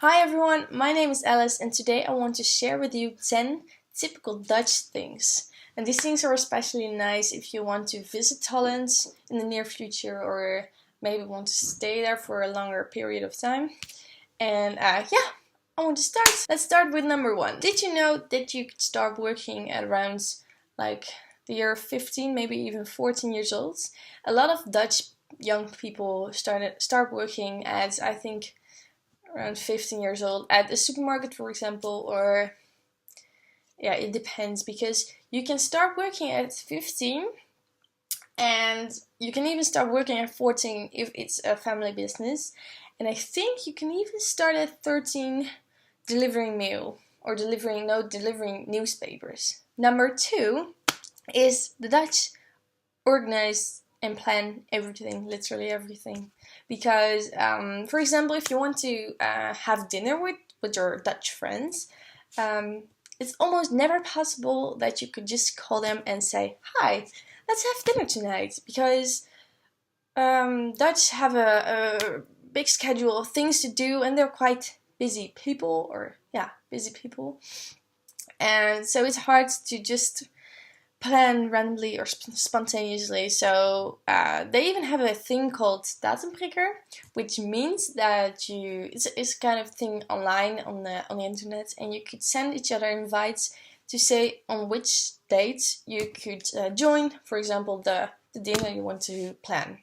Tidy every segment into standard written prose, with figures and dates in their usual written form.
Hi everyone, my name is Ellis and today I want to share with you 10 typical Dutch things. And these things are especially nice if you want to visit Holland in the near future or maybe want to stay there for a longer period of time. And yeah, I want to start. Let's start with number 1. Did you know that you could start working at around like the year 15, maybe even 14 years old? A lot of Dutch young people start working at, I think, around 15 years old at a supermarket, for example, or yeah, it depends because you can start working at 15 and you can even start working at 14 if it's a family business. And I think you can even start at 13 delivering mail or delivering newspapers. Number 2 is the Dutch organize and plan everything, literally everything. Because, for example, if you want to have dinner with your Dutch friends, it's almost never possible that you could just call them and say, "Hi, let's have dinner tonight." Because Dutch have a big schedule of things to do and they're quite busy people, and so it's hard to just plan randomly or spontaneously. So they even have a thing called datumprikker, which means that it's kind of thing online on the internet, and you could send each other invites to say on which date you could join, for example, the dinner you want to plan.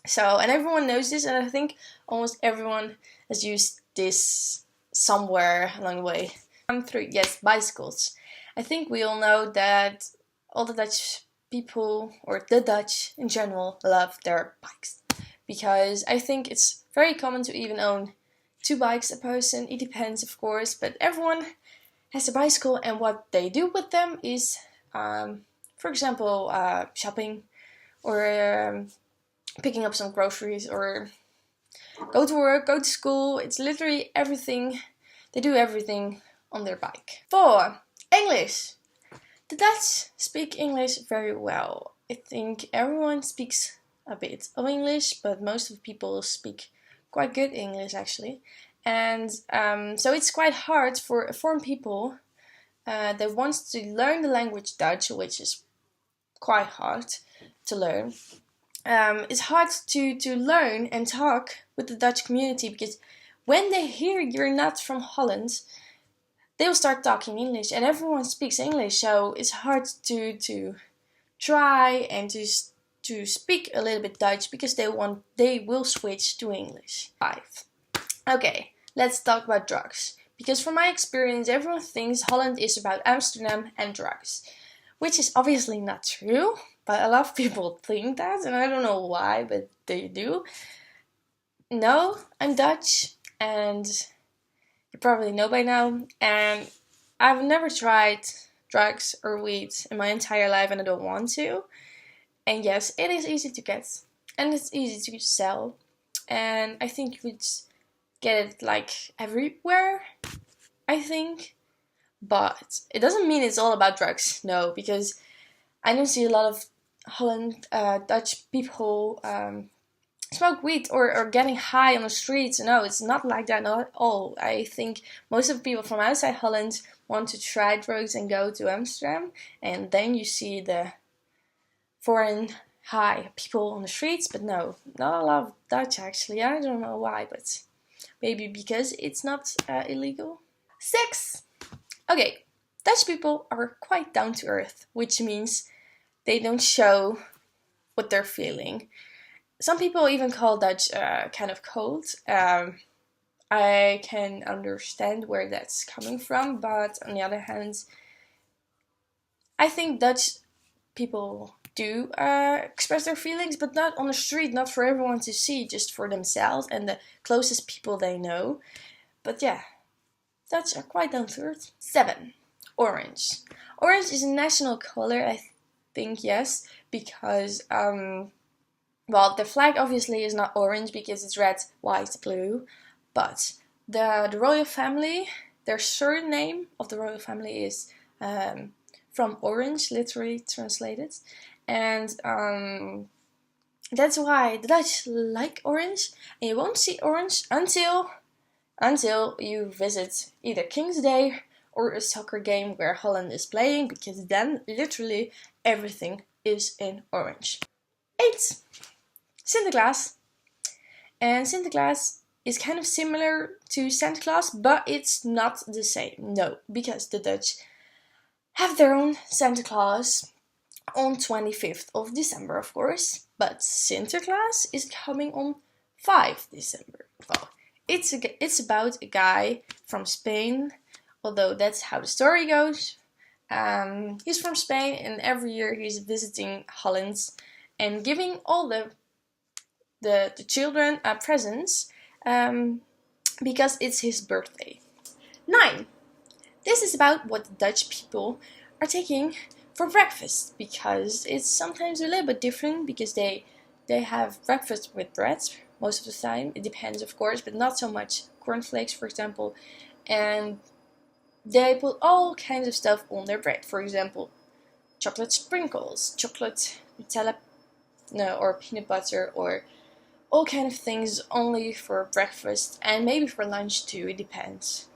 So, and everyone knows this, and I think almost everyone has used this somewhere along the way. 3, yes, bicycles. I think we all know that all the Dutch people, or the Dutch in general, love their bikes. Because I think it's very common to even own 2 bikes a person. It depends, of course, but everyone has a bicycle, and what they do with them is, for example, shopping, or picking up some groceries, or go to work, go to school. It's literally everything. They do everything on their bike. 4, English. The Dutch speak English very well. I think everyone speaks a bit of English, but most of the people speak quite good English actually. And so it's quite hard for foreign people that wants to learn the language Dutch, which is quite hard to learn. It's hard to learn and talk with the Dutch community because when they hear you're not from Holland, they will start talking English, and everyone speaks English, so it's hard to try and to speak a little bit Dutch because they will switch to English. 5. Okay, let's talk about drugs. Because from my experience, everyone thinks Holland is about Amsterdam and drugs, which is obviously not true, but a lot of people think that, and I don't know why, but they do. No, I'm Dutch, and you probably know by now, and I've never tried drugs or weed in my entire life, and I don't want to. And yes, it is easy to get, and it's easy to sell, and I think you could get it like everywhere, I think. But it doesn't mean it's all about drugs, no, because I don't see a lot of Dutch people smoke weed or getting high on the streets. No, it's not like that at all. I think most of the people from outside Holland want to try drugs and go to Amsterdam, and then you see the foreign high people on the streets. But no, not a lot of Dutch actually. I don't know why, but maybe because it's not illegal. 6. Okay, Dutch people are quite down to earth, which means they don't show what they're feeling. Some people even call Dutch kind of cold. I can understand where that's coming from, but on the other hand, I think Dutch people do express their feelings, but not on the street, not for everyone to see, just for themselves and the closest people they know. But yeah, Dutch are quite down to earth. 7, orange. Orange is a national color, I think, yes, because well, the flag obviously is not orange because it's red, white, blue, but the royal family, their surname of the royal family is from orange, literally translated, and that's why the Dutch like orange, and you won't see orange until until you visit either King's Day or a soccer game where Holland is playing, because then literally everything is in orange. 8. Sinterklaas. And Sinterklaas is kind of similar to Santa Claus, but it's not the same. No, because the Dutch have their own Santa Claus on 25th of December, of course, but Sinterklaas is coming on 5 December. Well, it's about a guy from Spain, although that's how the story goes. He's from Spain, and every year he's visiting Holland and giving all the children presents because it's his birthday. 9. This is about what the Dutch people are taking for breakfast, because it's sometimes a little bit different, because they have breakfast with bread most of the time. It depends, of course, but not so much cornflakes, for example. And they put all kinds of stuff on their bread. For example, chocolate sprinkles, chocolate Nutella, or peanut butter, or all kind of things only for breakfast and maybe for lunch too. It depends.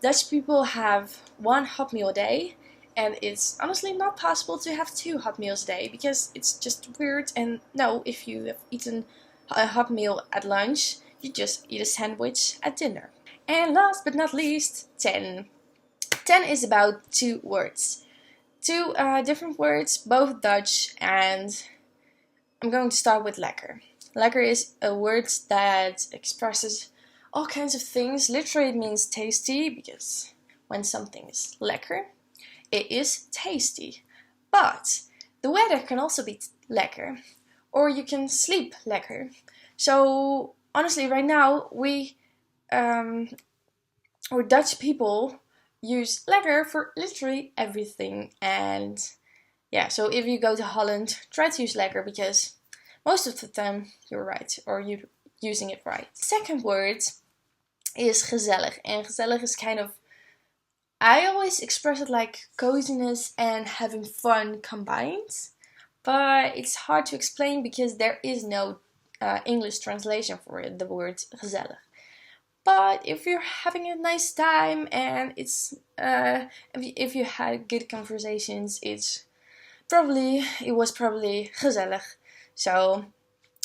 Dutch people have 1 hot meal a day, and it's honestly not possible to have 2 hot meals a day, because it's just weird. And no, if you have eaten a hot meal at lunch, you just eat a sandwich at dinner. And last but not least, 10. 10 is about 2 words. 2 different words, both Dutch, and I'm going to start with lekker. Lekker is a word that expresses all kinds of things. Literally it means tasty, because when something is lekker, it is tasty. But the weather can also be lekker, or you can sleep lekker. So honestly, right now we or Dutch people use lekker for literally everything. And yeah, so if you go to Holland, try to use lekker, because most of the time you're right, or you're using it right. Second word is gezellig. And gezellig is kind of, I always express it like coziness and having fun combined. But it's hard to explain because there is no English translation for it, the word gezellig. But if you're having a nice time and it's if you had good conversations, it was probably gezellig. So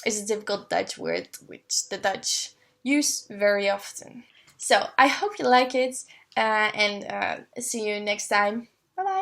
it's a typical Dutch word which the Dutch use very often. So I hope you like it, and see you next time. Bye bye.